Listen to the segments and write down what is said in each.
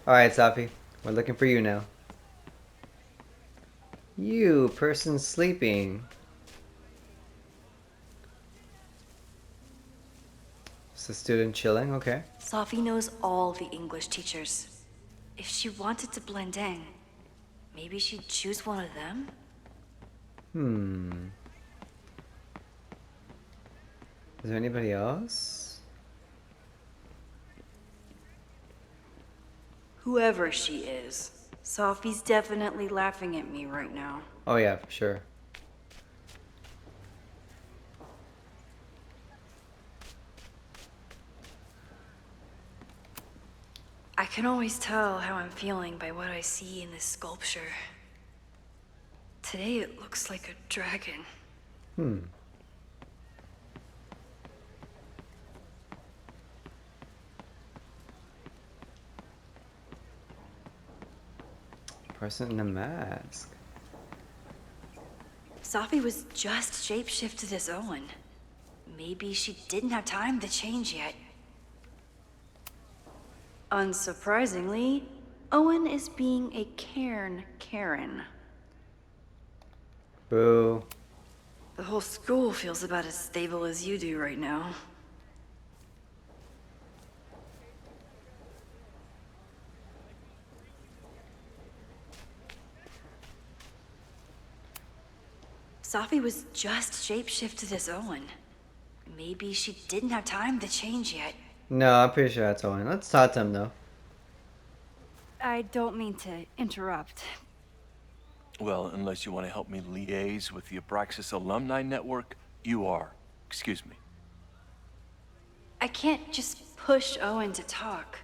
Alright, Safi. We're looking for you now. You, person sleeping. Just a student chilling, okay. Safi knows all the English teachers. If she wanted to blend in, maybe she'd choose one of them? Is there anybody else? Whoever she is, Safi's definitely laughing at me right now. Oh yeah, for sure. I can always tell how I'm feeling by what I see in this sculpture. Today it looks like a dragon. Person in a mask. Safi was just shapeshifted as Owen. Maybe she didn't have time to change yet. Unsurprisingly, Owen is being a Cairn Karen. Boo. The whole school feels about as stable as you do right now. Safi was just shapeshifted as Owen. Maybe she didn't have time to change yet. No, I'm pretty sure that's Owen. Let's talk to him though. I don't mean to interrupt. Well, unless you want to help me liaise with the Abraxas Alumni Network, you are. Excuse me. I can't just push Owen to talk.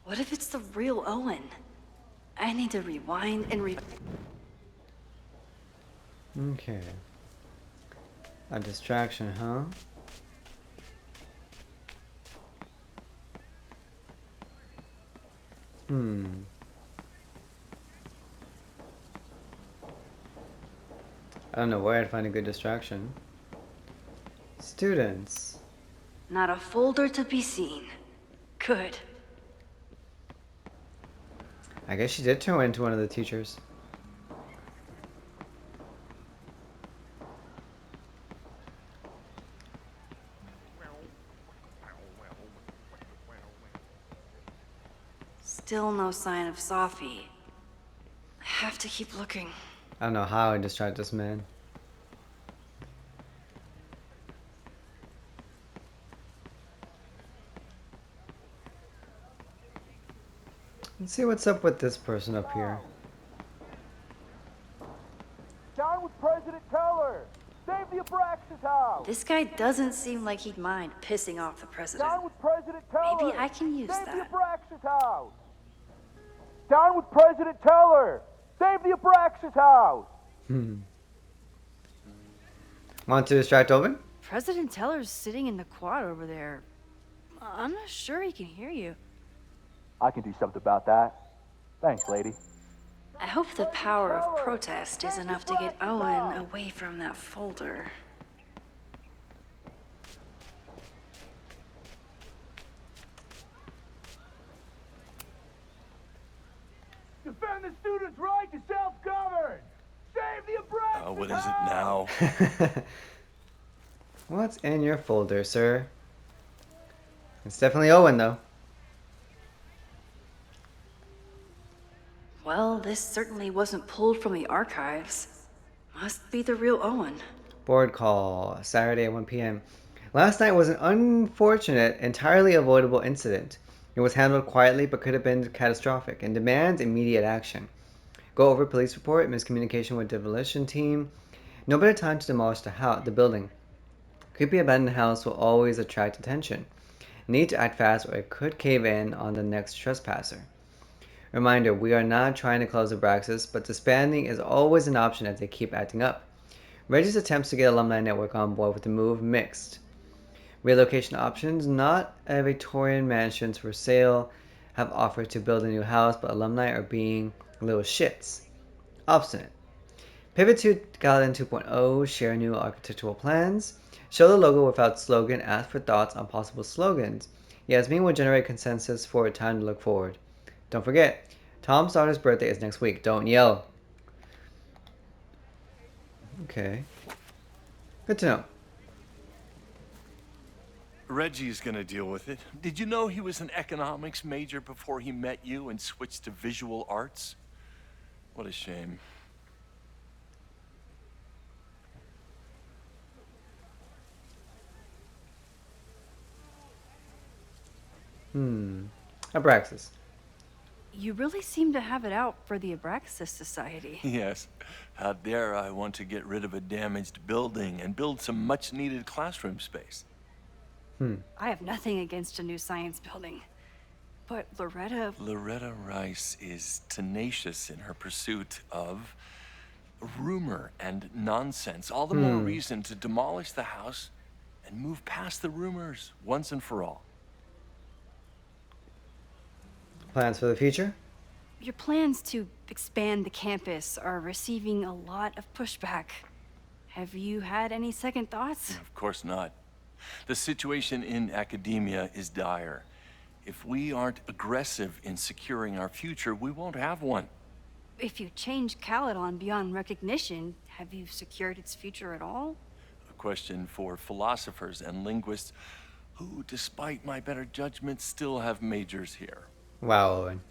What if it's the real Owen? I need to rewind and Okay. A distraction, huh? I don't know where I'd find a good distraction. Students. Not a folder to be seen. Good. I guess she did turn into one of the teachers. Still no sign of Safi. I have to keep looking. I don't know how I distract this man. Let's see what's up with this person up here. Down with President Keller! Save the Abraxas house! This guy doesn't seem like he'd mind pissing off the president. Down with President Keller! Maybe I can use Save that. the Abraxas house! Down with President Keller! Save the Abraxas house! Want to distract Owen? President Teller's sitting in the quad over there. I'm not sure he can hear you. I can do something about that. Thanks, lady. I hope the power of protest is enough to get Owen away from that folder. Defend the students' right to self-govern! Save the Abraxas What is it now? What's in your folder, sir? It's definitely Owen, though. Well, this certainly wasn't pulled from the archives. Must be the real Owen. Board call, Saturday at 1 p.m. Last night was an unfortunate, entirely avoidable incident. It was handled quietly but could have been catastrophic and demands immediate action. Go over police report, miscommunication with demolition team. No better time to demolish the building. Creepy abandoned house will always attract attention. Need to act fast or it could cave in on the next trespasser. Reminder, we are not trying to close Abraxas, but disbanding is always an option as they keep acting up. Reggie's attempts to get Alumni Network on board with the move mixed. Relocation options, not a Victorian mansions for sale, have offered to build a new house, but alumni are being little shits. Obstinate. Pivot to Galadin 2.0, share new architectural plans, show the logo without slogan, ask for thoughts on possible slogans. Yasmin will generate consensus for a time to look forward. Don't forget, Tom's daughter's birthday is next week. Don't yell. Okay. Good to know. Reggie's gonna deal with it. Did you know he was an economics major before he met you and switched to visual arts? What a shame. Abraxas. You really seem to have it out for the Abraxas Society. Yes. How dare I want to get rid of a damaged building and build some much-needed classroom space. I have nothing against a new science building. But Loretta Rice is tenacious in her pursuit of rumor and nonsense. All the more reason to demolish the house and move past the rumors once and for all. Plans for the future? your plans to expand the campus are receiving a lot of pushback. Have you had any second thoughts? Of course not. The situation in academia is dire. If we aren't aggressive in securing our future, we won't have one. If you change Caledon beyond recognition, have you secured its future at all? A question for philosophers and linguists who, despite my better judgment, still have majors here. Wow, Owen.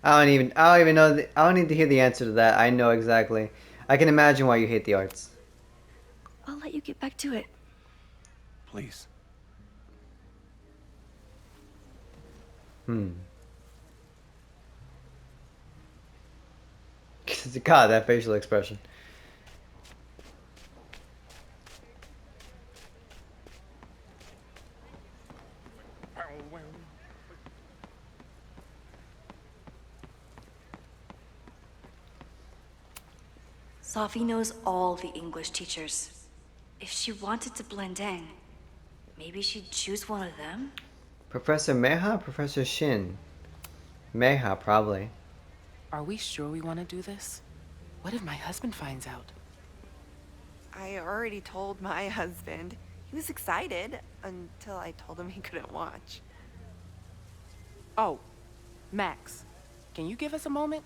I don't even know. I don't need to hear the answer to that. I know exactly. I can imagine why you hate the arts. I'll let you get back to it. Please. God, that facial expression. Sophie knows all the English teachers. If she wanted to blend in, maybe she'd choose one of them? Professor Meha, Professor Shin. Meha, probably. Are we sure we want to do this? What if my husband finds out? I already told my husband. He was excited until I told him he couldn't watch. Oh, Max, can you give us a moment?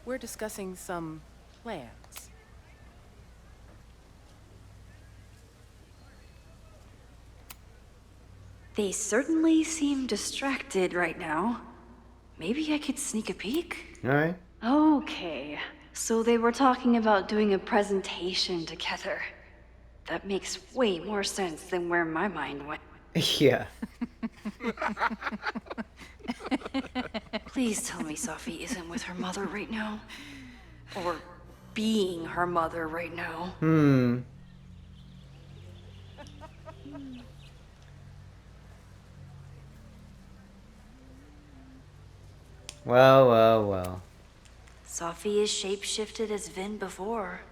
We're discussing some plans. They certainly seem distracted right now. Maybe I could sneak a peek? Alright. Okay, so they were talking about doing a presentation together. That makes way more sense than where my mind went. Yeah. Please tell me Sophie isn't with her mother right now. Or being her mother right now. Well, well, well. Sophie is shapeshifted as Vin before.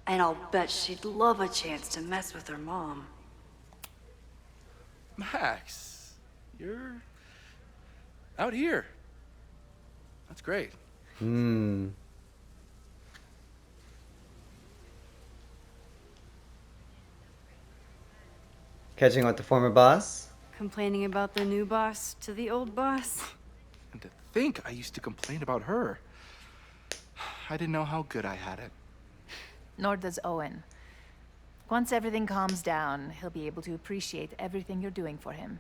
And I'll bet she'd love a chance to mess with her mom. Max, you're out here. That's great. Catching up with the former boss? Complaining about the new boss to the old boss? And to think I used to complain about her. I didn't know how good I had it. Nor does Owen. Once everything calms down, he'll be able to appreciate everything you're doing for him.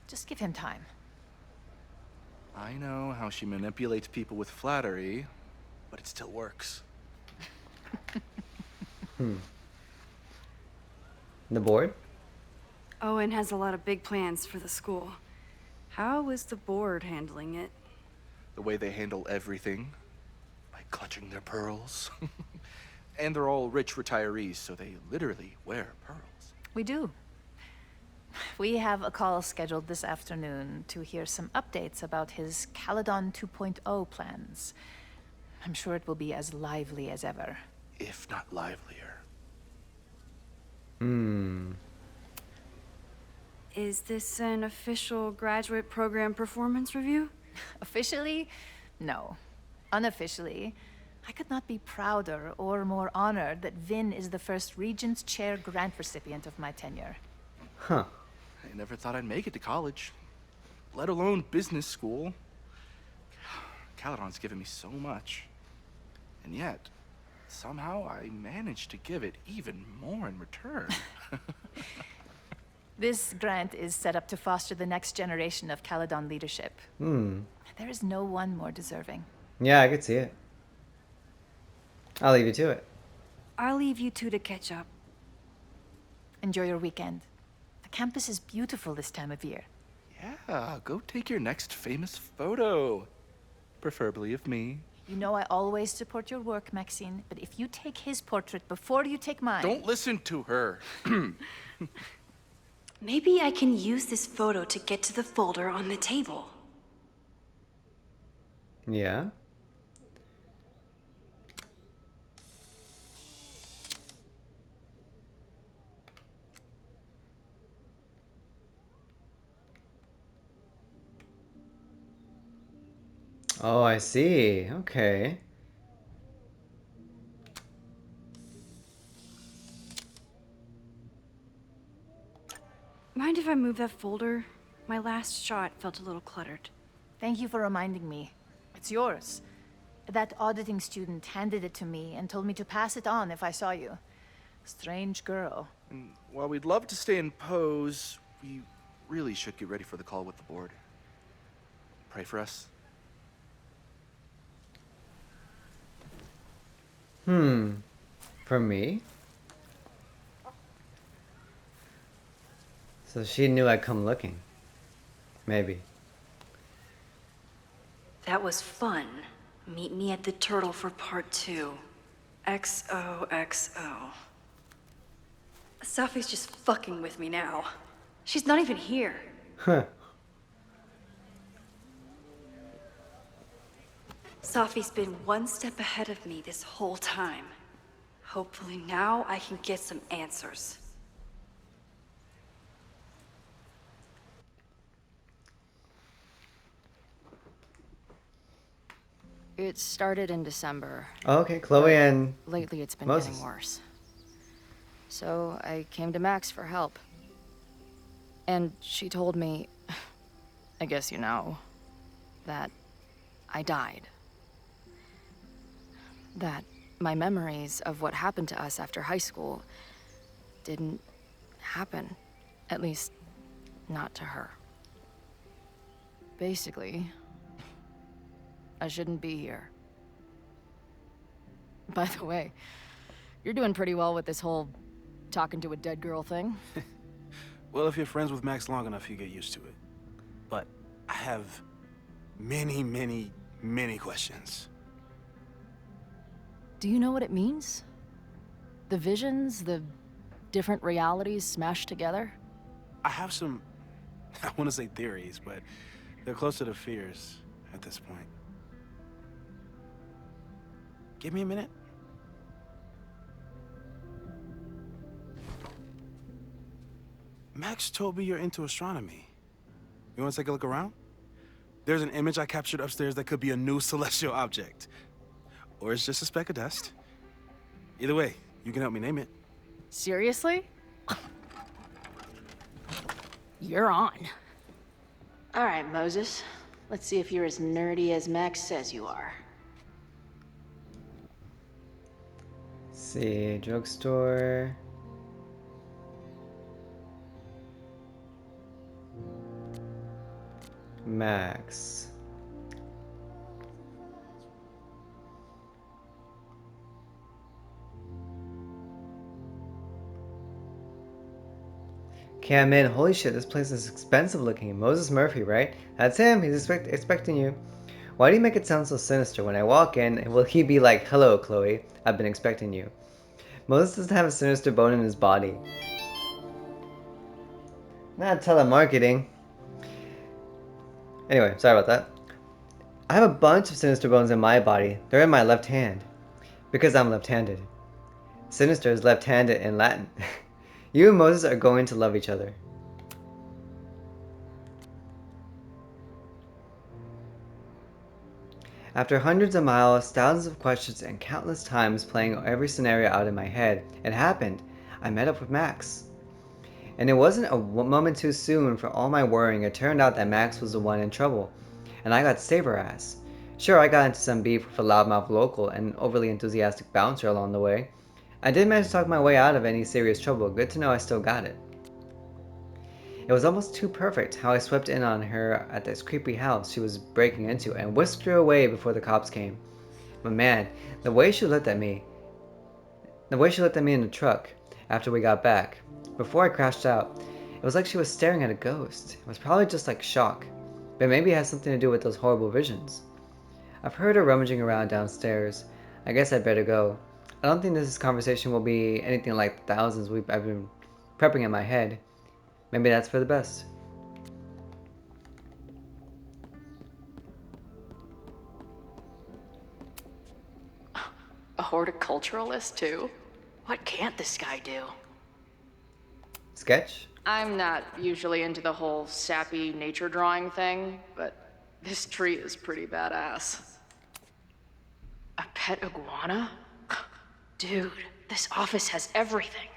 Just give him time. I know how she manipulates people with flattery, but it still works. The board? Owen has a lot of big plans for the school. How is the board handling it? The way they handle everything, by clutching their pearls. And they're all rich retirees, so they literally wear pearls. We do. We have a call scheduled this afternoon to hear some updates about his Caledon 2.0 plans. I'm sure it will be as lively as ever. If not livelier. Is this an official graduate program performance review? Officially? No. Unofficially, I could not be prouder or more honored that Vin is the first Regents Chair grant recipient of my tenure. Huh. I never thought I'd make it to college. let alone business school. Caledon's given me so much. And yet, somehow I managed to give it even more in return. This grant is set up to foster the next generation of Caledon leadership. There is no one more deserving. Yeah, I could see it. I'll leave you to it. I'll leave you two to catch up. Enjoy your weekend. The campus is beautiful this time of year. Yeah, go take your next famous photo. Preferably of me. You know I always support your work, Maxine, but if you take his portrait before you take mine... Don't listen to her. Maybe I can use this photo to get to the folder on the table. Yeah. Oh, I see. Okay. Mind if I move that folder? My last shot felt a little cluttered. Thank you for reminding me. It's yours. That auditing student handed it to me and told me to pass it on if I saw you. Strange girl. And while we'd love to stay in pose, we really should get ready for the call with the board. Pray for us. For me? So she knew I'd come looking. Maybe. That was fun. Meet me at the Turtle for part 2. XOXO. Safi's just fucking with me now. She's not even here. Huh. Safi's been one step ahead of me this whole time. Hopefully now I can get some answers. It started in December. Oh, okay, Chloe and Lately it's been Moses. getting worse. So I came to Max for help. And she told me, I guess you know, that I died. That my memories of what happened to us after high school didn't happen. At least, not to her. Basically, I shouldn't be here. By the way, you're doing pretty well with this whole talking to a dead girl thing. Well, if you're friends with Max long enough, you get used to it. But I have many, many, many questions. Do you know what it means? The visions, the different realities smashed together? I have some, I want to say theories, but they're closer to fears at this point. Give me a minute. Max told me you're into astronomy. You want to take a look around? There's an image I captured upstairs that could be a new celestial object. Or it's just a speck of dust. Either way, you can help me name it. Seriously? You're on. All right, Moses. Let's see if you're as nerdy as Max says you are. Let's see, drugstore. Max. Okay, I'm in. Holy shit, this place is expensive looking. Moses Murphy, right? That's him. He's expecting you. Why do you make it sound so sinister? When I walk in, will he be like, hello, Chloe, I've been expecting you. Moses doesn't have a sinister bone in his body. Not telemarketing. Anyway, sorry about that. I have a bunch of sinister bones in my body. They're in my left hand. Because I'm left-handed. Sinister is left-handed in Latin. You and Moses are going to love each other. After hundreds of miles, thousands of questions, and countless times playing every scenario out in my head, it happened. I met up with Max. And it wasn't a moment too soon for all my worrying. It turned out that Max was the one in trouble, and I got to save her ass. Sure, I got into some beef with a loudmouth local and an overly enthusiastic bouncer along the way. I did manage to talk my way out of any serious trouble. Good to know I still got it. It was almost too perfect how I swept in on her at this creepy house she was breaking into and whisked her away before the cops came. But man, the way she looked at me in the truck after we got back, before I crashed out, it was like she was staring at a ghost. It was probably just like shock, but maybe it has something to do with those horrible visions. I've heard her rummaging around downstairs. I guess I'd better go. I don't think this conversation will be anything like the thousands I've been prepping in my head. Maybe that's for the best. A horticulturalist, too? What can't this guy do? Sketch? I'm not usually into the whole sappy nature drawing thing, but this tree is pretty badass. A pet iguana? Dude, this office has everything.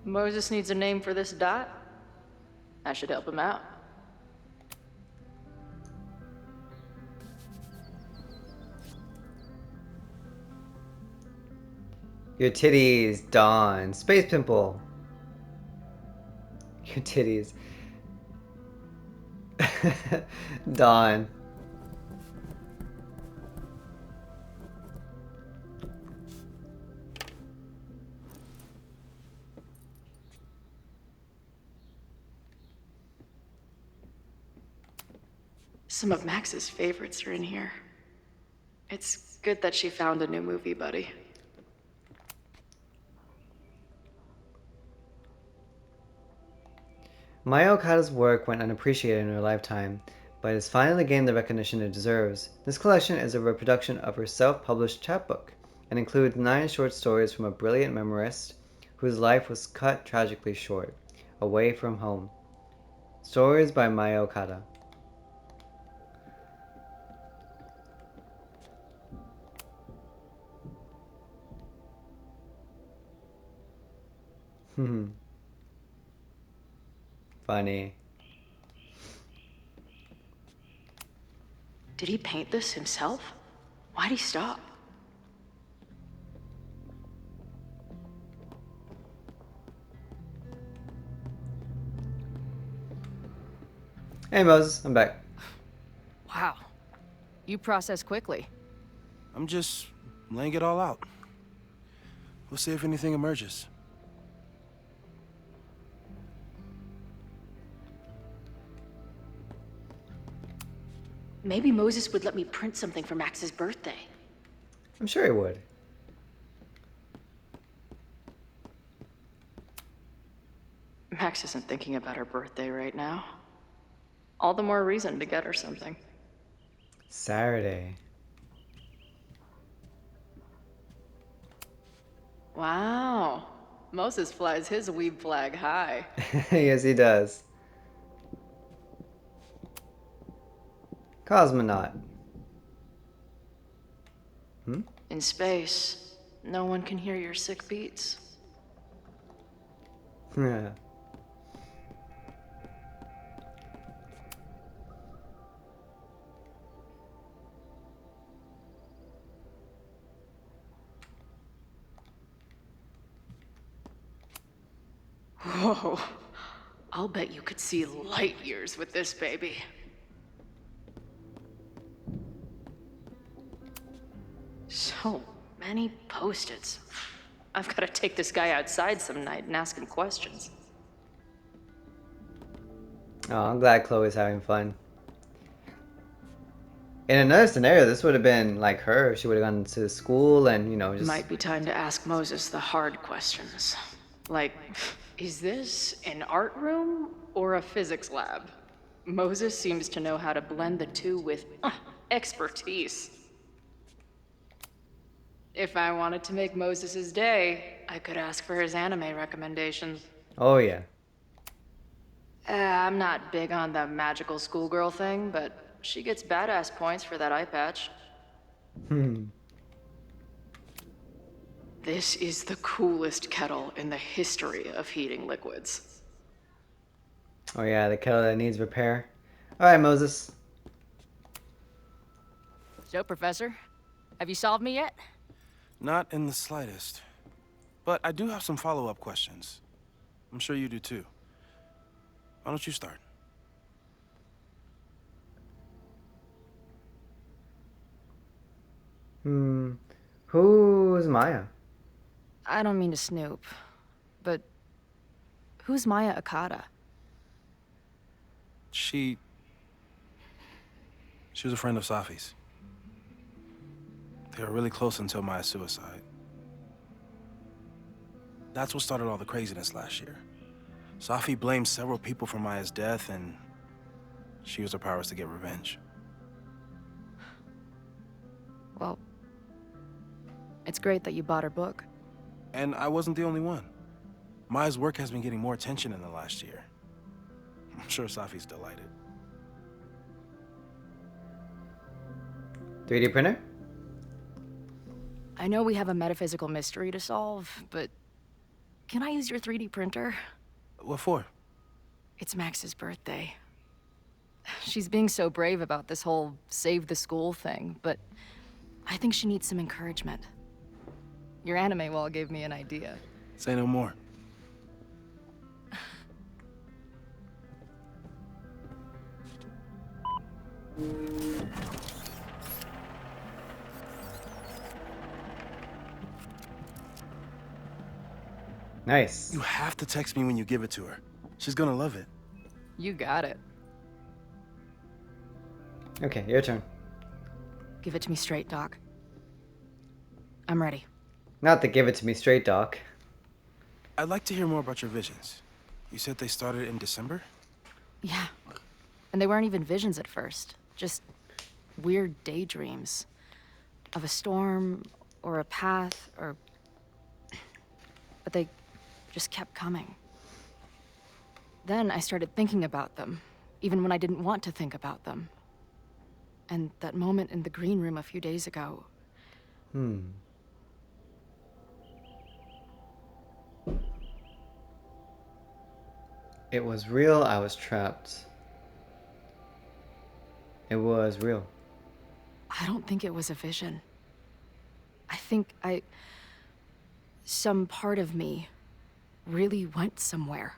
Moses needs a name for this dot. I should help him out. Your titties, Dawn. Space pimple. Your titties. Dawn. Some of Max's favorites are in here. It's good that she found a new movie buddy. Maya Okada's work went unappreciated in her lifetime, but has finally gained the recognition it deserves. This collection is a reproduction of her self-published chapbook and includes 9 short stories from a brilliant memoirist whose life was cut tragically short, Away from Home. Stories by Maya Okada. Funny. Did he paint this himself? Why'd he stop? Hey Moses, I'm back. Wow. You process quickly. I'm just laying it all out. We'll see if anything emerges. Maybe Moses would let me print something for Max's birthday. I'm sure he would. Max isn't thinking about her birthday right now. All the more reason to get her something. Saturday. Wow. Moses flies his weeb flag high. Yes, he does. Cosmonaut. In space, no one can hear your sick beats. Yeah. Whoa. I'll bet you could see light years with this baby. So many Post-its. I've got to take this guy outside some night and ask him questions. Oh, I'm glad Chloe's having fun. In another scenario, this would have been like her. She would have gone to school and, you know, just... Might be time to ask Moses the hard questions. Like, is this an art room or a physics lab? Moses seems to know how to blend the two with expertise. If I wanted to make Moses' day, I could ask for his anime recommendations. Oh, yeah. I'm not big on the magical schoolgirl thing, but she gets badass points for that eye patch. This is the coolest kettle in the history of heating liquids. Oh yeah, the kettle that needs repair. Alright, Moses. So, Professor, have you solved me yet? Not in the slightest. But I do have some follow-up questions. I'm sure you do too. Why don't you start? Who's Maya? I don't mean to snoop, but who's Maya Okada? She was a friend of Safi's. They were really close until Maya's suicide. That's what started all the craziness last year. Safi blamed several people for Maya's death, and she used her powers to get revenge. Well, it's great that you bought her book. And I wasn't the only one. Maya's work has been getting more attention in the last year. I'm sure Safi's delighted. 3D printer? I know we have a metaphysical mystery to solve, but can I use your 3D printer? What for? It's Max's birthday. She's being so brave about this whole save the school thing, but I think she needs some encouragement. Your anime wall gave me an idea. Say no more. Nice. You have to text me when you give it to her. She's gonna love it. You got it. Okay, your turn. Give it to me straight, Doc. I'm ready. Not to give it to me straight, Doc. I'd like to hear more about your visions. You said they started in December? Yeah. And they weren't even visions at first. Just weird daydreams. Of a storm, or a path, or... But they just kept coming. Then I started thinking about them, even when I didn't want to think about them. And that moment in the green room a few days ago... It was real, I was trapped. It was real. I don't think it was a vision. I think some part of me really went somewhere.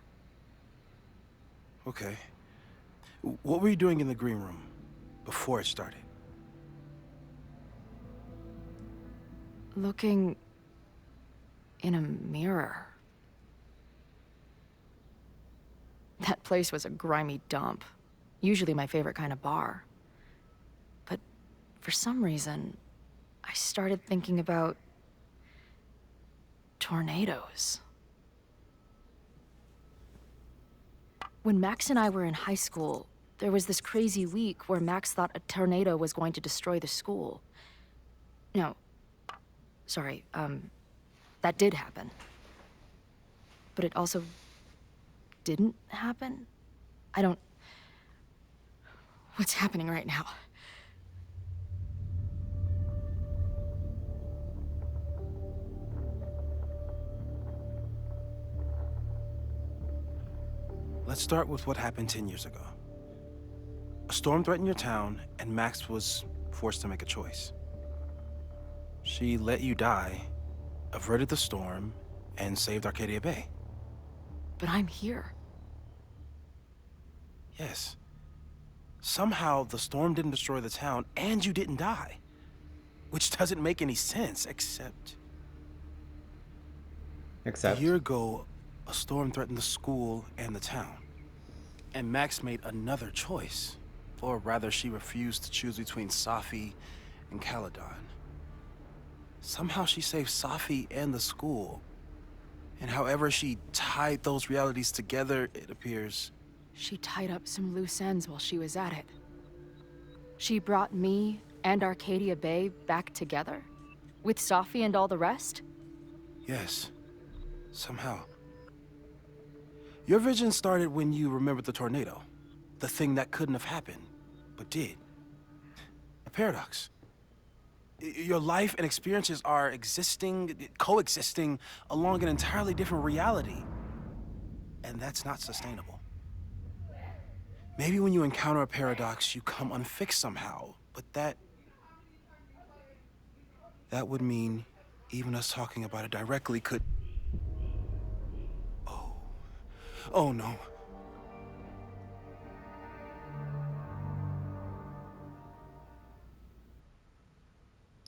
Okay. What were you doing in the green room before it started? Looking in a mirror. That place was a grimy dump. Usually my favorite kind of bar. But for some reason, I started thinking about tornadoes. When Max and I were in high school, there was this crazy week where Max thought a tornado was going to destroy the school. No, sorry, that did happen. But it also didn't happen? What's happening right now? Let's start with what happened 10 years ago. A storm threatened your town, and Max was forced to make a choice. She let you die, averted the storm, and saved Arcadia Bay. But I'm here. Yes. Somehow, the storm didn't destroy the town, and you didn't die. Which doesn't make any sense, except... A year ago, a storm threatened the school and the town. And Max made another choice. Or rather, she refused to choose between Safi and Caledon. Somehow she saved Safi and the school. And however she tied those realities together, it appears... She tied up some loose ends while she was at it. She brought me and Arcadia Bay back together? With Safi and all the rest? Yes. Somehow. Your vision started when you remembered the tornado. The thing that couldn't have happened, but did. A paradox. Your life and experiences are coexisting along an entirely different reality. And that's not sustainable. Maybe when you encounter a paradox, you come unfixed somehow, but that would mean even us talking about it directly could... Oh no.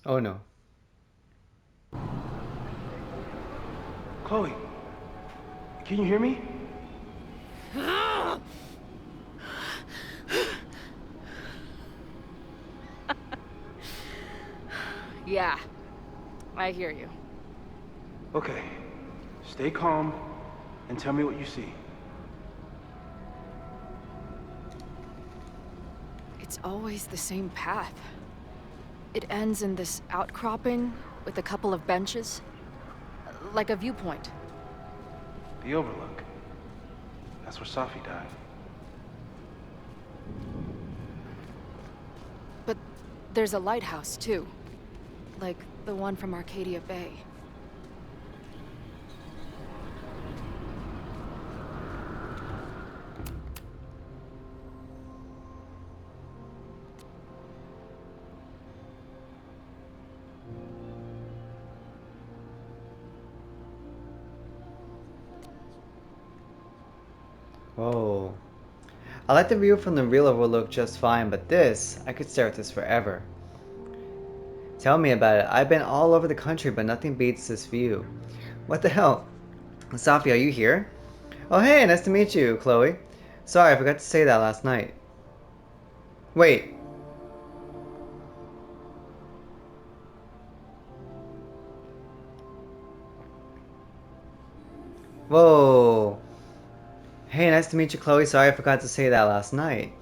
Oh no. Chloe, can you hear me? Yeah, I hear you. Okay, stay calm and tell me what you see. It's always the same path. It ends in this outcropping with a couple of benches, like a viewpoint. The Overlook. That's where Safi died. But there's a lighthouse, too. Like the one from Arcadia Bay. Whoa. I like the view from the real Overlook just fine, but this, I could stare at this forever. Tell me about it. I've been all over the country, but nothing beats this view. What the hell? Safi, are you here? Oh hey, nice to meet you, Chloe. Sorry, I forgot to say that last night. Wait. Whoa. Hey, nice to meet you, Chloe. Sorry I forgot to say that last night.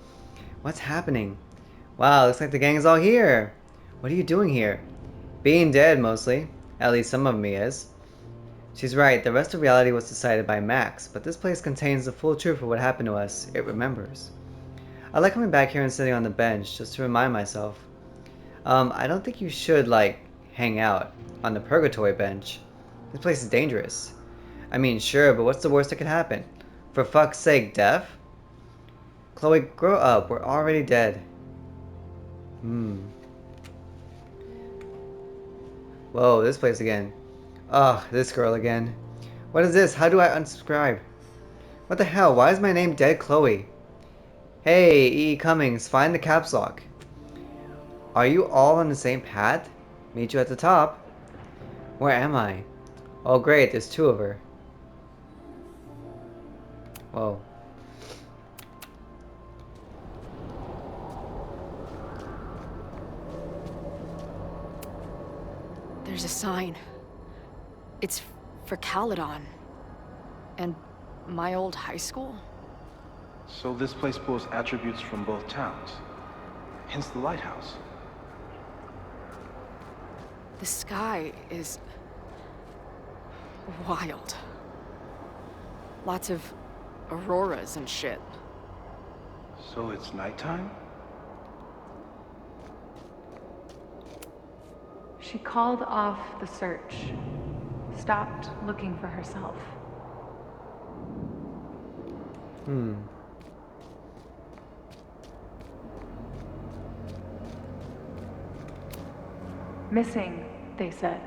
What's happening? Wow, looks like the gang is all here. What are you doing here? Being dead, mostly. At least some of me is. She's right, the rest of reality was decided by Max, but this place contains the full truth of what happened to us. It remembers. I like coming back here and sitting on the bench, just to remind myself. I don't think you should, like, hang out on the purgatory bench. This place is dangerous. I mean, sure, but what's the worst that could happen? For fuck's sake, death? Chloe, grow up. We're already dead. Whoa, this place again. Ugh, this girl again. What is this? How do I unsubscribe? What the hell? Why is my name Dead Chloe? Hey, E. Cummings, find the caps lock. Are you all on the same path? Meet you at the top. Where am I? Oh great, there's two of her. Whoa. There's a sign. It's for Caledon. And my old high school? So this place pulls attributes from both towns. Hence the lighthouse. The sky is... wild. Lots of auroras and shit. So it's nighttime? She called off the search. Stopped looking for herself. Missing, they said.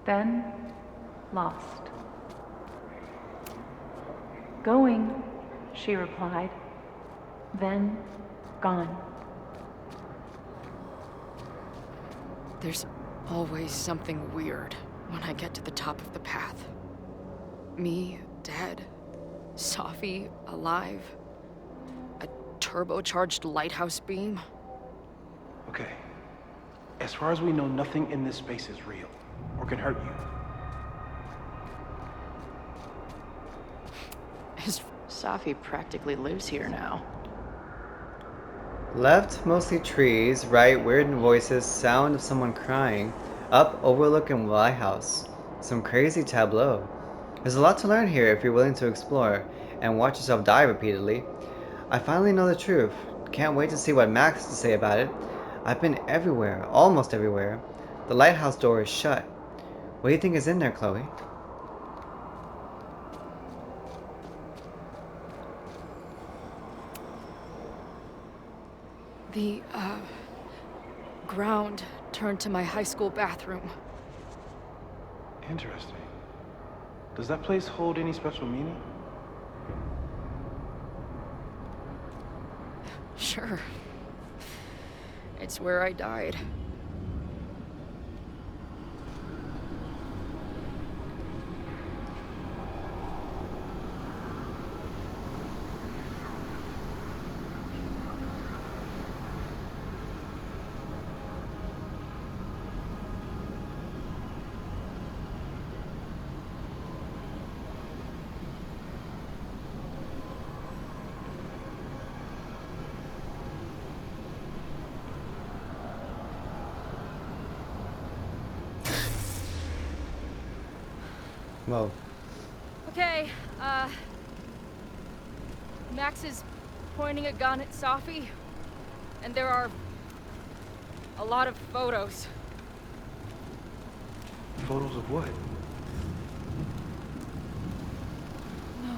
Then, lost. Going, she replied. Then, gone. There's always something weird when I get to the top of the path. Me, dead. Safi, alive. A turbocharged lighthouse beam. Okay. As far as we know, nothing in this space is real, or can hurt you. Safi practically lives here now. Left, mostly trees. Right, weird voices. Sound of someone crying. Up, overlooking lighthouse. Some crazy tableau. There's a lot to learn here if you're willing to explore, and watch yourself die repeatedly. I finally know the truth. Can't wait to see what Max has to say about it. I've been everywhere, almost everywhere. The lighthouse door is shut. What do you think is in there, Chloe? The, ground turned to my high school bathroom. Interesting. Does that place hold any special meaning? Sure. It's where I died. Whoa. Okay, Max is pointing a gun at Safi, and there are a lot of photos. Photos of what? No.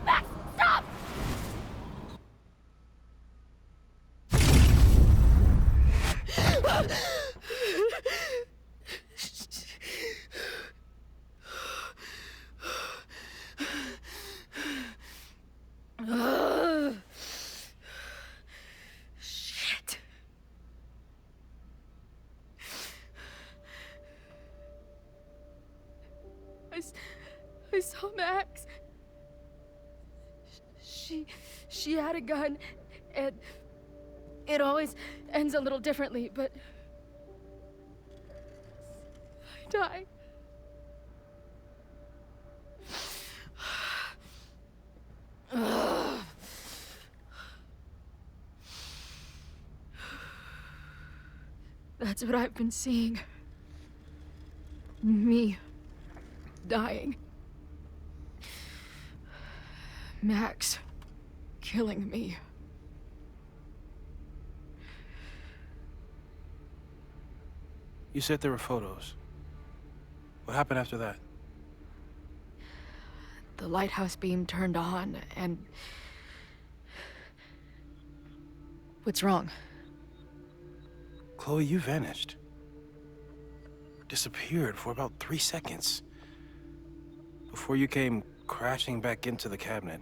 Max, stop! Shit. I saw Max. She had a gun, and it always ends a little differently, but I died. That's what I've been seeing. Me dying. Max killing me. You said there were photos. What happened after that? The lighthouse beam turned on, and... What's wrong? Chloe, you vanished. Disappeared for about 3 seconds. Before you came crashing back into the cabinet.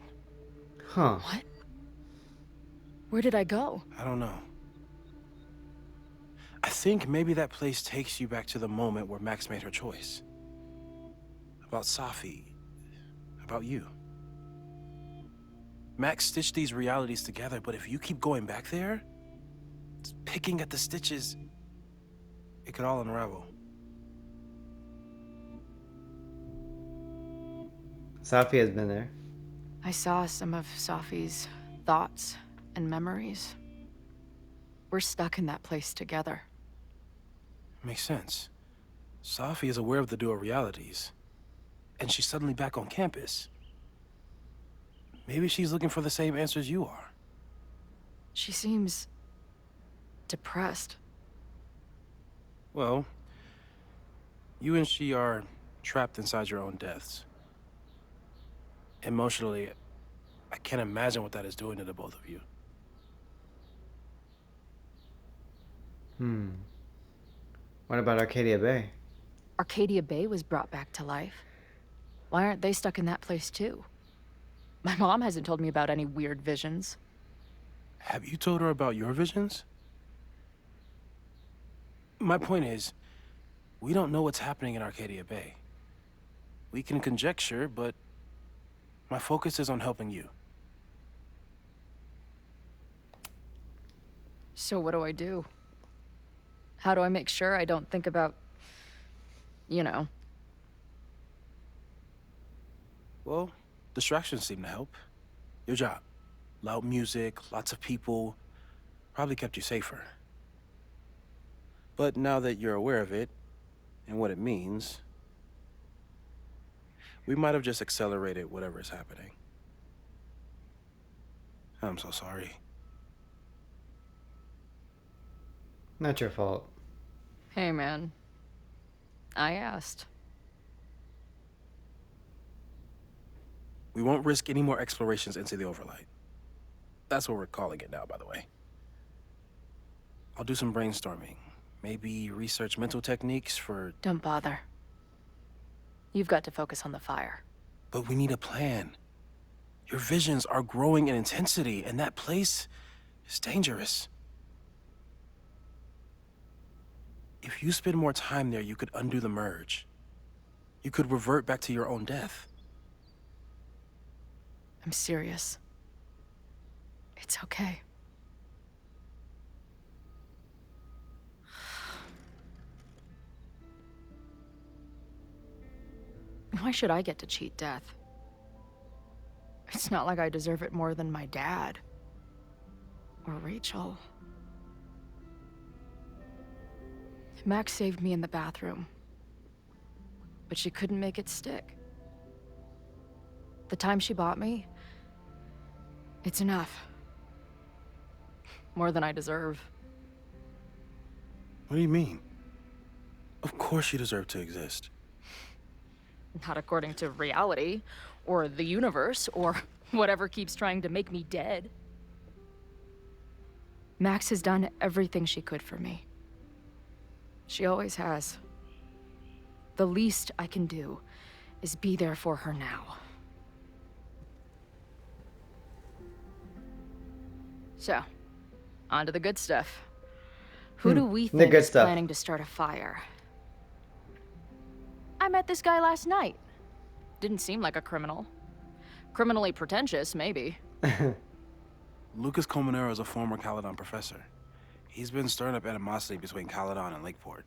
Huh. What? Where did I go? I don't know. I think maybe that place takes you back to the moment where Max made her choice. About Safi. About you. Max stitched these realities together, but if you keep going back there, picking at the stitches, it could all unravel. Safi has been there. I saw some of Safi's thoughts and memories. We're stuck in that place together. Makes sense. Safi is aware of the dual realities, and she's suddenly back on campus. Maybe she's looking for the same answers you are. She seems... depressed. Well, you and she are trapped inside your own deaths. Emotionally, I can't imagine what that is doing to the both of you. What about Arcadia Bay? Arcadia Bay was brought back to life. Why aren't they stuck in that place too? My mom hasn't told me about any weird visions. Have you told her about your visions? My point is, we don't know what's happening in Arcadia Bay. We can conjecture, but my focus is on helping you. So what do I do? How do I make sure I don't think about, you know? Well, distractions seem to help. Your job. Loud music, lots of people. Probably kept you safer. But now that you're aware of it, and what it means, we might have just accelerated whatever is happening. I'm so sorry. Not your fault. Hey, man. I asked. We won't risk any more explorations into the Overlight. That's what we're calling it now, by the way. I'll do some brainstorming. Maybe research mental techniques for... Don't bother. You've got to focus on the fire. But we need a plan. Your visions are growing in intensity, and that place is dangerous. If you spend more time there, you could undo the merge. You could revert back to your own death. I'm serious. It's okay. Why should I get to cheat death? It's not like I deserve it more than my dad. Or Rachel. Max saved me in the bathroom. But she couldn't make it stick. The time she bought me, it's enough. More than I deserve. What do you mean? Of course you deserve to exist. Not according to reality, or the universe, or whatever keeps trying to make me dead. Max has done everything she could for me. She always has. The least I can do is be there for her now. So, on to the good stuff. Who do we think is planning to start a fire? I met this guy last night. Didn't seem like a criminal. Criminally pretentious, maybe. Lucas Colmenero is a former Caledon professor. He's been stirring up animosity between Caledon and Lakeport.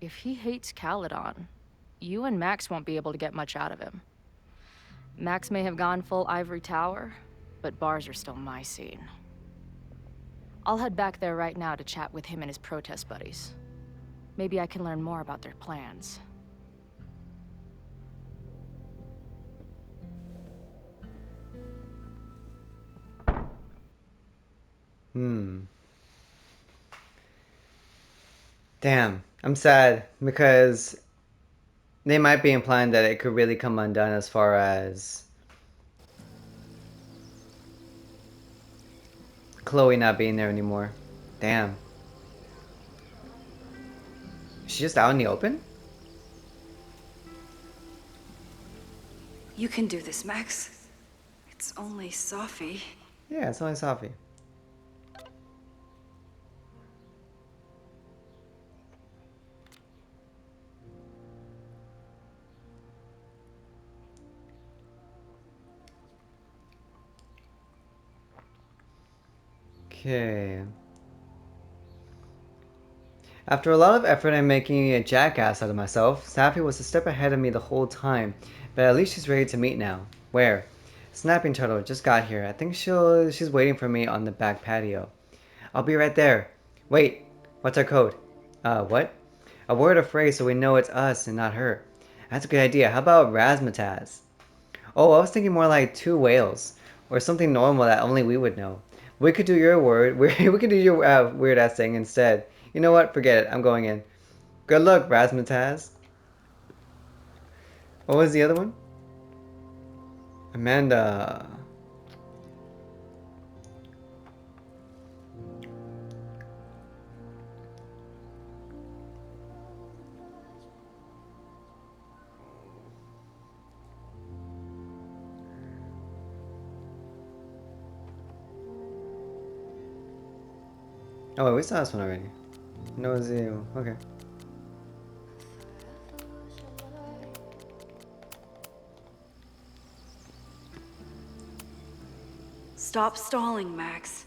If he hates Caledon, you and Max won't be able to get much out of him. Max may have gone full Ivory Tower, but bars are still my scene. I'll head back there right now to chat with him and his protest buddies. Maybe I can learn more about their plans. Damn, I'm sad because they might be implying that it could really come undone as far as Chloe not being there anymore. Damn. She's just out in the open? You can do this, Max. It's only Sophie. Yeah, it's only Sophie. Okay. After a lot of effort and making a jackass out of myself, Safi was a step ahead of me the whole time, but at least she's ready to meet now. Where? Snapping Turtle just got here. I think she's waiting for me on the back patio. I'll be right there. Wait, what's our code? What? A word or phrase so we know it's us and not her. That's a good idea. How about razzmatazz? Oh, I was thinking more like two whales, or something normal that only we would know. We could do your word. We could do your weird ass thing instead. You know what? Forget it. I'm going in. Good luck, razzmatazz. What was the other one? Amanda. Oh, wait, we saw this one already. No zero. Okay. Stop stalling, Max.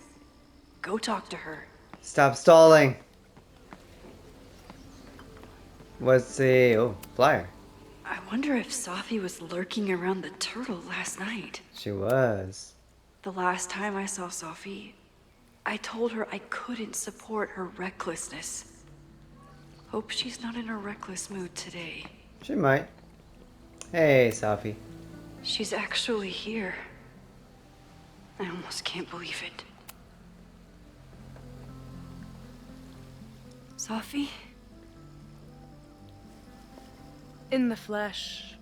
Go talk to her. Stop stalling. What's the... Oh, flyer. I wonder if Sophie was lurking around the turtle last night. She was. The last time I saw Sophie, I told her I couldn't support her recklessness. Hope she's not in a reckless mood today. She might. Hey, Safi. She's actually here. I almost can't believe it. Safi? In the flesh.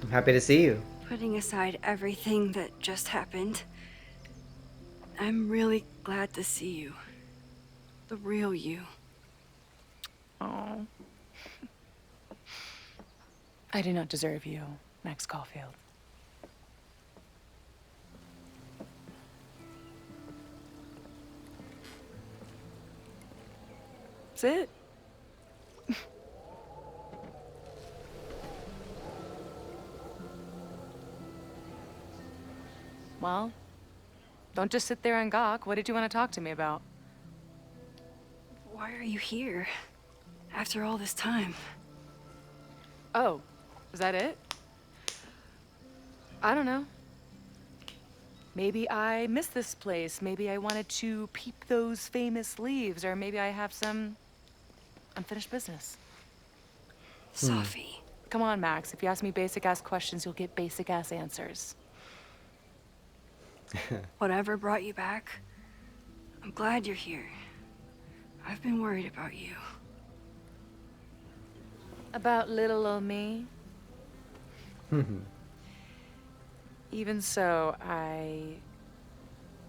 I'm happy to see you. Putting aside everything that just happened, I'm really glad to see you. The real you. Oh. I do not deserve you, Max Caulfield. That's it. Well, don't just sit there and gawk. What did you want to talk to me about? Why are you here? After all this time? Oh, is that it? I don't know. Maybe I miss this place. Maybe I wanted to peep those famous leaves, or maybe I have some unfinished business. Safi. Come on, Max. If you ask me basic-ass questions, you'll get basic-ass answers. Whatever brought you back, I'm glad you're here. I've been worried about you. About little old me? Even so, I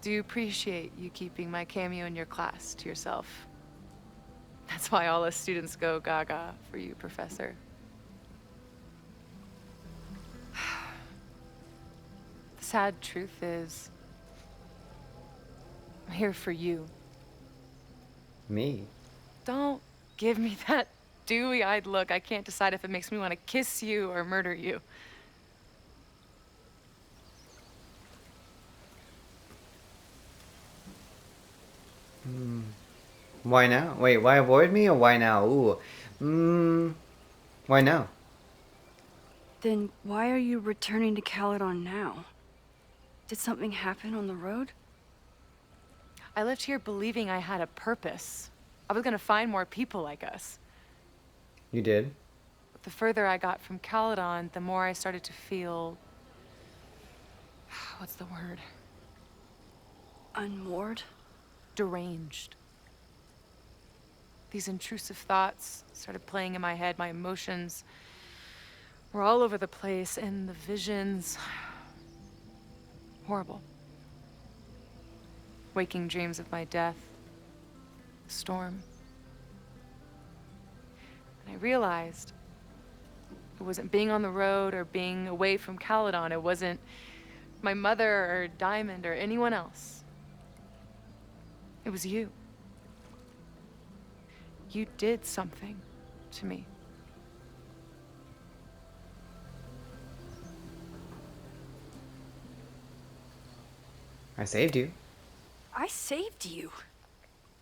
do appreciate you keeping my cameo in your class to yourself. That's why all us students go gaga for you, Professor. The sad truth is, I'm here for you. Me? Don't give me that dewy-eyed look. I can't decide if it makes me want to kiss you or murder you. Why now? Wait, why avoid me or why now? Ooh. Why now? Then why are you returning to Caledon now? Did something happen on the road? I left here believing I had a purpose. I was gonna find more people like us. You did? But the further I got from Caledon, the more I started to feel... what's the word? Unmoored? Deranged. These intrusive thoughts started playing in my head. My emotions were all over the place, and the visions... horrible. Waking dreams of my death. The storm. And I realized it wasn't being on the road or being away from Caledon. It wasn't my mother or Diamond or anyone else. It was you. You did something to me. I saved you. I saved you.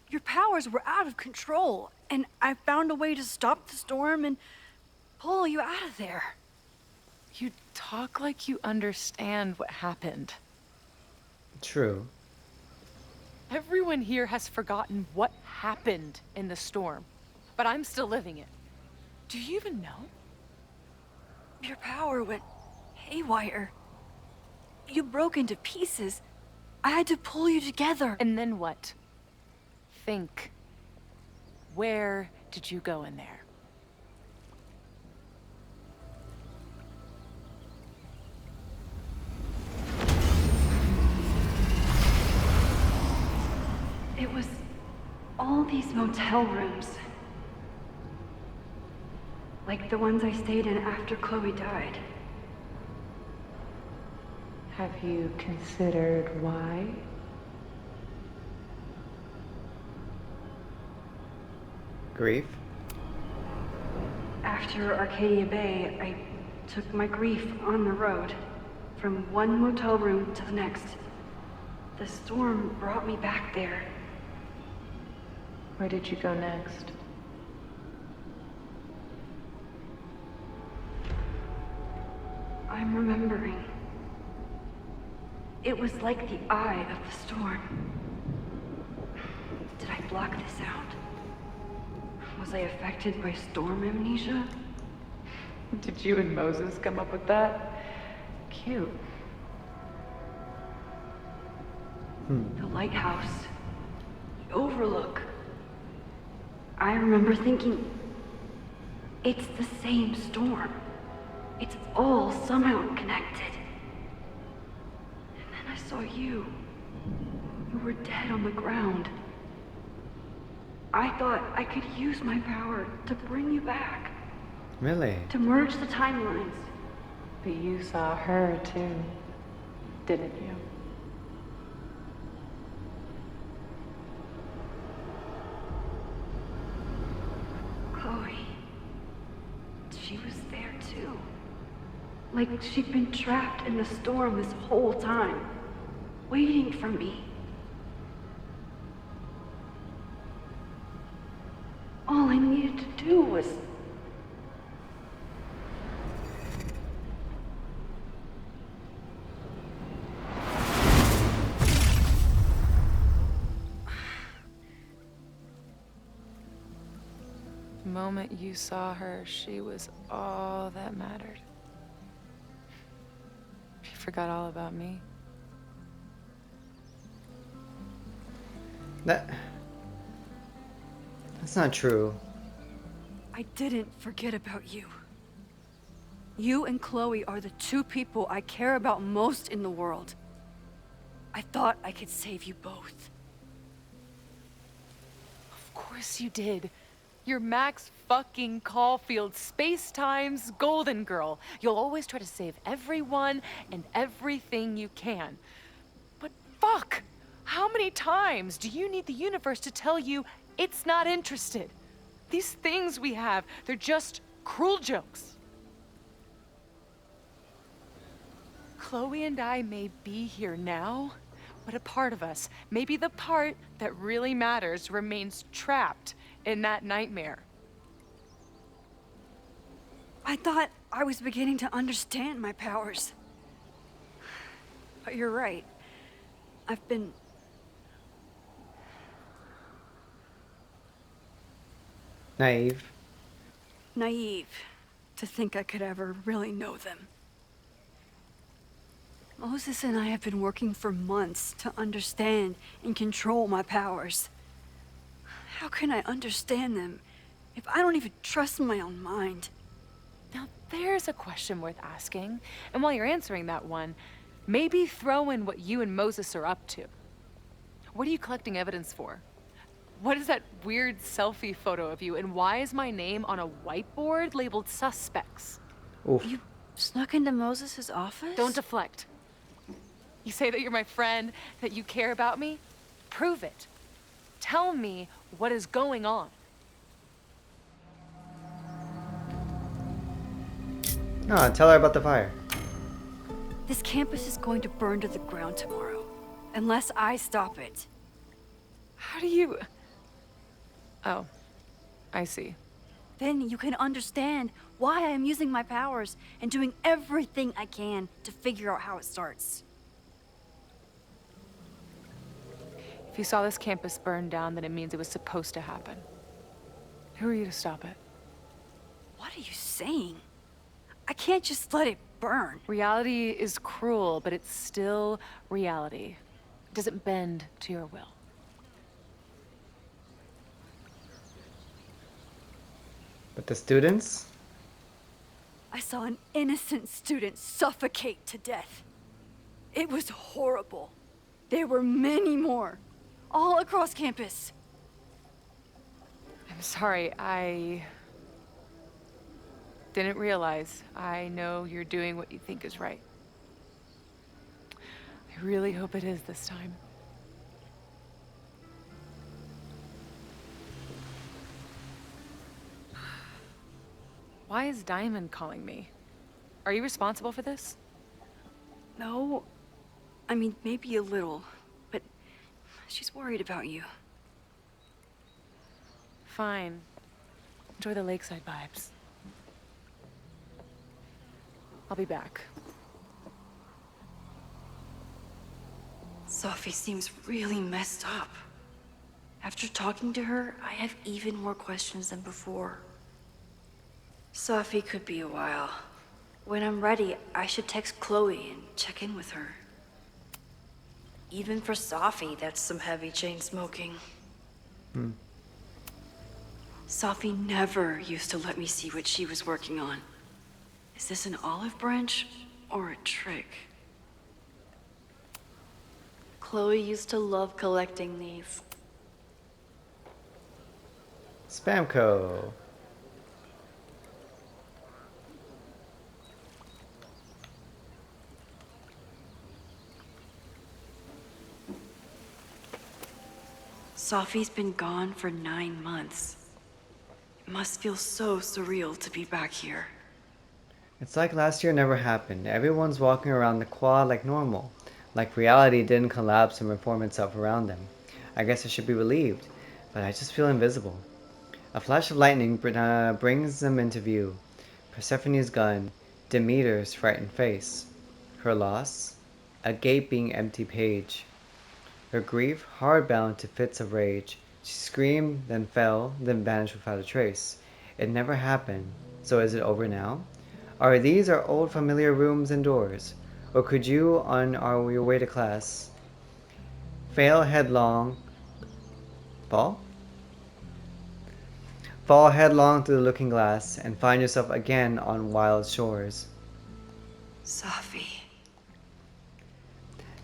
Your powers were out of control, and I found a way to stop the storm and pull you out of there. You talk like you understand what happened. True. Everyone here has forgotten what happened in the storm, but I'm still living it. Do you even know? Your power went haywire. You broke into pieces. I had to pull you together. And then what? Think. Where did you go in there? It was all these motel rooms. Like the ones I stayed in after Chloe died. Have you considered why? Grief? After Arcadia Bay, I took my grief on the road, from one motel room to the next. The storm brought me back there. Where did you go next? I'm remembering. It was like the eye of the storm. Did I block this out? Was I affected by storm amnesia? Did you and Moses come up with that? Cute. The lighthouse. The overlook. I remember thinking, it's the same storm. It's all somehow connected. And then I saw you. You were dead on the ground. I thought I could use my power to bring you back. Really? To merge the timelines. But you saw her too, didn't you? Chloe. She was there too. Like she'd been trapped in the storm this whole time, waiting for me. All I needed to do was... The moment you saw her, she was all that mattered. She forgot all about me. That's not true. I didn't forget about you. You and Chloe are the two people I care about most in the world. I thought I could save you both. Of course you did. You're Max fucking Caulfield, Space-Time's golden girl. You'll always try to save everyone and everything you can. But fuck! How many times do you need the universe to tell you it's not interested? These things we have, they're just cruel jokes. Chloe and I may be here now, but a part of us, maybe the part that really matters, remains trapped in that nightmare. I thought I was beginning to understand my powers. But you're right. I've been... Naive. naive to think I could ever really know them. Moses and I have been working for months to understand and control my powers. How can I understand them if I don't even trust my own mind? Now there's a question worth asking, and while you're answering that one, maybe throw in what you and Moses are up to. What are you collecting evidence for? What is that weird selfie photo of you, and why is my name on a whiteboard labeled suspects? Oof. You snuck into Moses' office? Don't deflect. You say that you're my friend, that you care about me? Prove it. Tell me what is going on. No, tell her about the fire. This campus is going to burn to the ground tomorrow, unless I stop it. How do you... Oh, I see. Then you can understand why I am using my powers and doing everything I can to figure out how it starts. If you saw this campus burn down, then it means it was supposed to happen. Who are you to stop it? What are you saying? I can't just let it burn. Reality is cruel, but it's still reality. It doesn't bend to your will. But the students? I saw an innocent student suffocate to death. It was horrible. There were many more, all across campus. I'm sorry, I didn't realize. I know you're doing what you think is right. I really hope it is this time. Why is Diamond calling me? Are you responsible for this? No, I mean, maybe a little, but she's worried about you. Fine. Enjoy the lakeside vibes. I'll be back. Sophie seems really messed up. After talking to her, I have even more questions than before. Sophie could be a while. When I'm ready, I should text Chloe and check in with her. Even for Sophie, that's some heavy chain smoking. Sophie never used to let me see what she was working on. Is this an olive branch or a trick? Chloe used to love collecting these. Spamco. Sophie's been gone for 9 months. It must feel so surreal to be back here. It's like last year never happened. Everyone's walking around the quad like normal. Like reality didn't collapse and reform itself around them. I guess I should be relieved, but I just feel invisible. A flash of lightning brings them into view. Persephone's gun, Demeter's frightened face. Her loss, a gaping empty page. Her grief hard-bound to fits of rage. She screamed, then fell, then vanished without a trace. It never happened, so is it over now? Are these our old familiar rooms and doors? Or could you, on your way to class, fall headlong through the looking glass and find yourself again on wild shores? Sophie.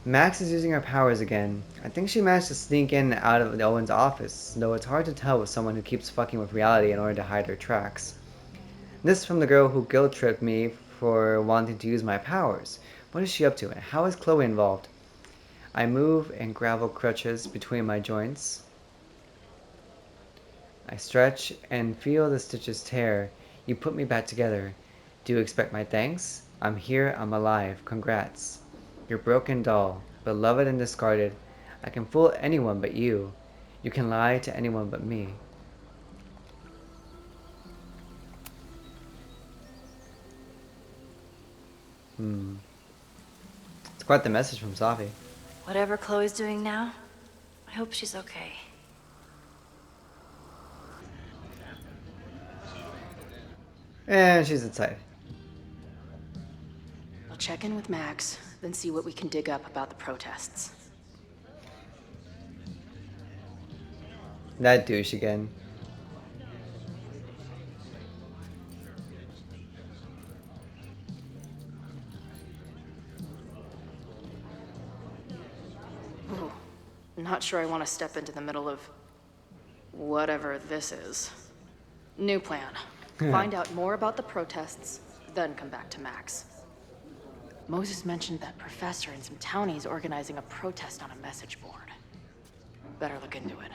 Max is using her powers again. I think she managed to sneak in and out of Owen's office, though it's hard to tell with someone who keeps fucking with reality in order to hide her tracks. This from the girl who guilt-tripped me for wanting to use my powers. What is she up to, and how is Chloe involved? I move and gravel crutches between my joints. I stretch and feel the stitches tear. You put me back together. Do you expect my thanks? I'm here, I'm alive. Congrats. You're broken doll, beloved and discarded. I can fool anyone but you. You can lie to anyone but me. It's quite the message from Sophie. Whatever Chloe's doing now, I hope she's okay. And she's inside. I'll check in with Max, then see what we can dig up about the protests. That douche again. Ooh, not sure I want to step into the middle of whatever this is. New plan. Find out more about the protests, then come back to Max. Moses mentioned that professor and some townies organizing a protest on a message board. Better look into it.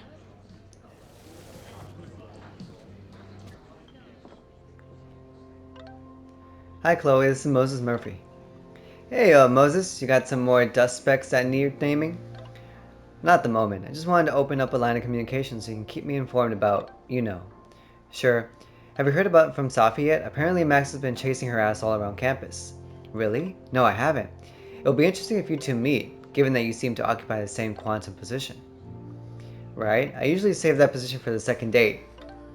Hi Chloe, this is Moses Murphy. Hey Moses, you got some more dust specks that need naming? Not at the moment, I just wanted to open up a line of communication so you can keep me informed about, you know. Sure. Have you heard from Sophie yet? Apparently Max has been chasing her ass all around campus. Really? No, I haven't. It'll be interesting if you two meet, given that you seem to occupy the same quantum position. Right? I usually save that position for the second date.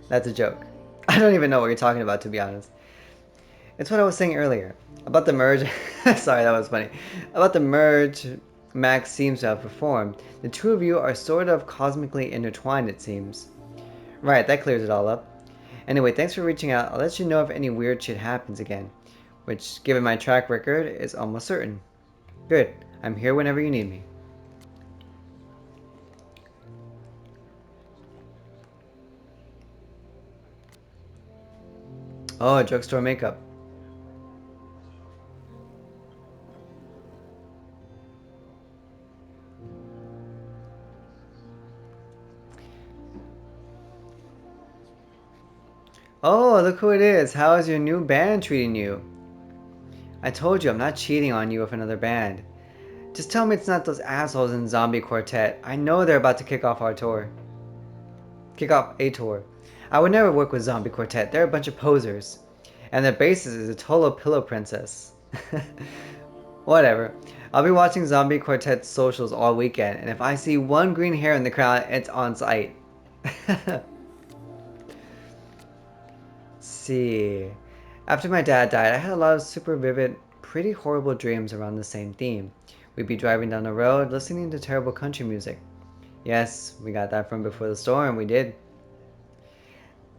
That's a joke. I don't even know what you're talking about, to be honest. It's what I was saying earlier. About the merge... Sorry, that was funny. About the merge Max seems to have performed. The two of you are sort of cosmically intertwined, it seems. Right, that clears it all up. Anyway, thanks for reaching out. I'll let you know if any weird shit happens again. Which, given my track record, is almost certain. Good. I'm here whenever you need me. Oh, drugstore makeup. Oh, look who it is. How is your new band treating you? I told you I'm not cheating on you with another band. Just tell me it's not those assholes in Zombie Quartet. I know they're about to kick off our tour. Kick off a tour. I would never work with Zombie Quartet. They're a bunch of posers. And their bassist is a total pillow princess. Whatever. I'll be watching Zombie Quartet socials all weekend, and if I see one green hair in the crowd, it's on site. See. After my dad died, I had a lot of super vivid, pretty horrible dreams around the same theme. We'd be driving down the road, listening to terrible country music. Yes, we got that from Before the Storm, we did.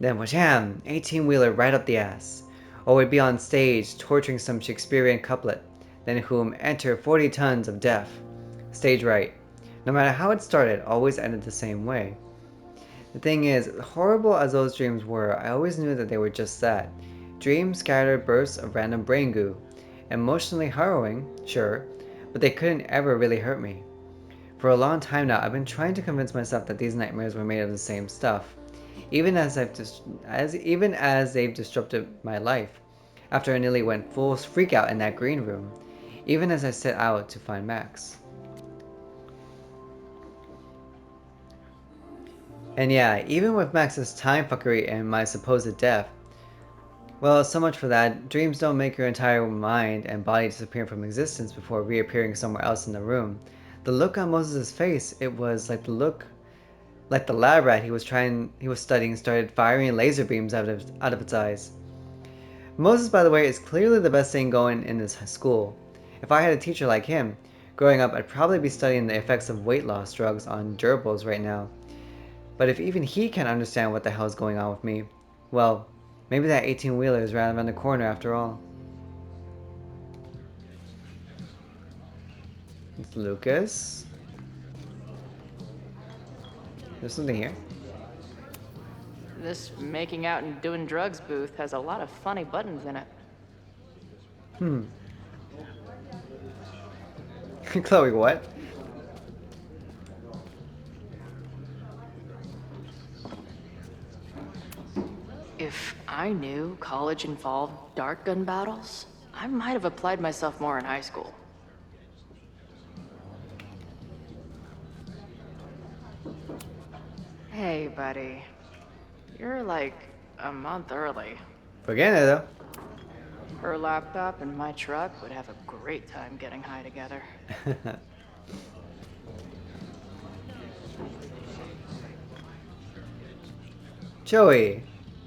Then wham, 18-wheeler right up the ass. Or we'd be on stage, torturing some Shakespearean couplet. Then whom enter 40 tons of death. Stage right. No matter how it started, always ended the same way. The thing is, horrible as those dreams were, I always knew that they were just that. Dreams, scattered bursts of random brain goo. Emotionally harrowing, sure, but they couldn't ever really hurt me. For a long time now, I've been trying to convince myself that these nightmares were made of the same stuff. Even as they've disrupted my life. After I nearly went full freak out in that green room. Even as I set out to find Max. And yeah, even with Max's time fuckery and my supposed death, well, so much for that. Dreams don't make your entire mind and body disappear from existence before reappearing somewhere else in the room. The look on Moses' face, it was like the lab rat he was studying started firing laser beams out of its eyes. Moses, by the way, is clearly the best thing going in this school. If I had a teacher like him, growing up, I'd probably be studying the effects of weight loss drugs on gerbils right now. But if even he can't understand what the hell is going on with me, well, maybe that 18-wheeler is right around the corner after all. It's Lucas. There's something here. This making out and doing drugs booth has a lot of funny buttons in it. Chloe, what? If I knew college involved dart gun battles, I might have applied myself more in high school. Hey, buddy. You're like a month early. Forget it, though. Her laptop and my truck would have a great time getting high together. Joey.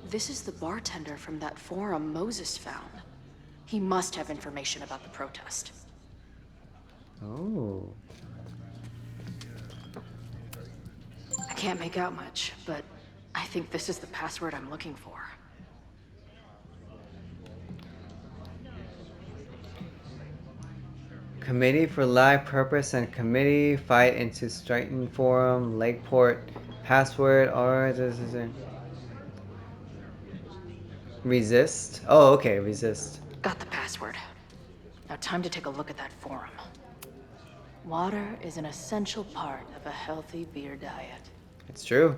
This is the bartender from that forum Moses found. He must have information about the protest. Oh. I can't make out much, but I think this is the password I'm looking for. Committee for Live Purpose and Committee Fight into Stryton Forum, Lakeport, password, or this is it. Resist? Oh, okay, resist. Got the password. Now time to take a look at that forum. Water is an essential part of a healthy beer diet. It's true.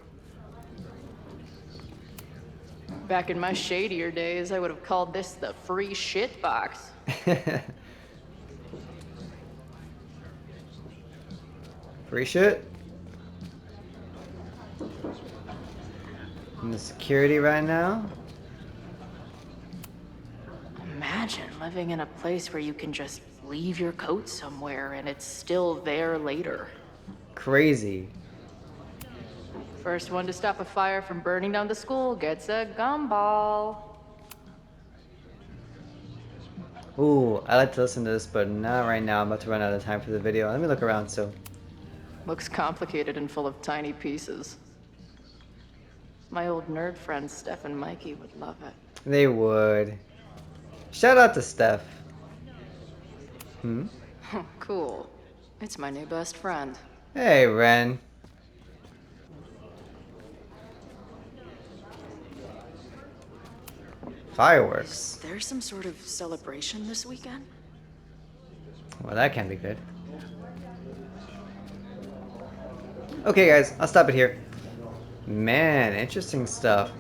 Back in my shadier days, I would have called this the free shit box. Free shit? And the security right now? Imagine living in a place where you can just leave your coat somewhere and it's still there later. Crazy. First one to stop a fire from burning down the school gets a gumball. Ooh, I like to listen to this, but not right now. I'm about to run out of time for the video. Let me look around still. Looks complicated and full of tiny pieces. My old nerd friends Steph and Mikey would love it. They would. Shout out to Steph. Cool. It's my new best friend. Hey, Ren. Fireworks. Is there some sort of celebration this weekend? Well, that can be good. Okay, guys, I'll stop it here. Man, interesting stuff.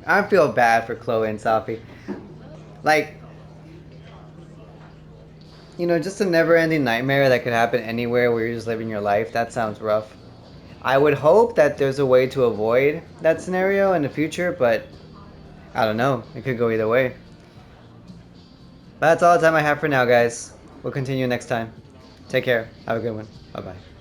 I feel bad for Chloe and Safi. Like, you know, just a never-ending nightmare that could happen anywhere where you're just living your life. That sounds rough. I would hope that there's a way to avoid that scenario in the future, but I don't know. It could go either way. But that's all the time I have for now, guys. We'll continue next time. Take care. Have a good one. Bye-bye.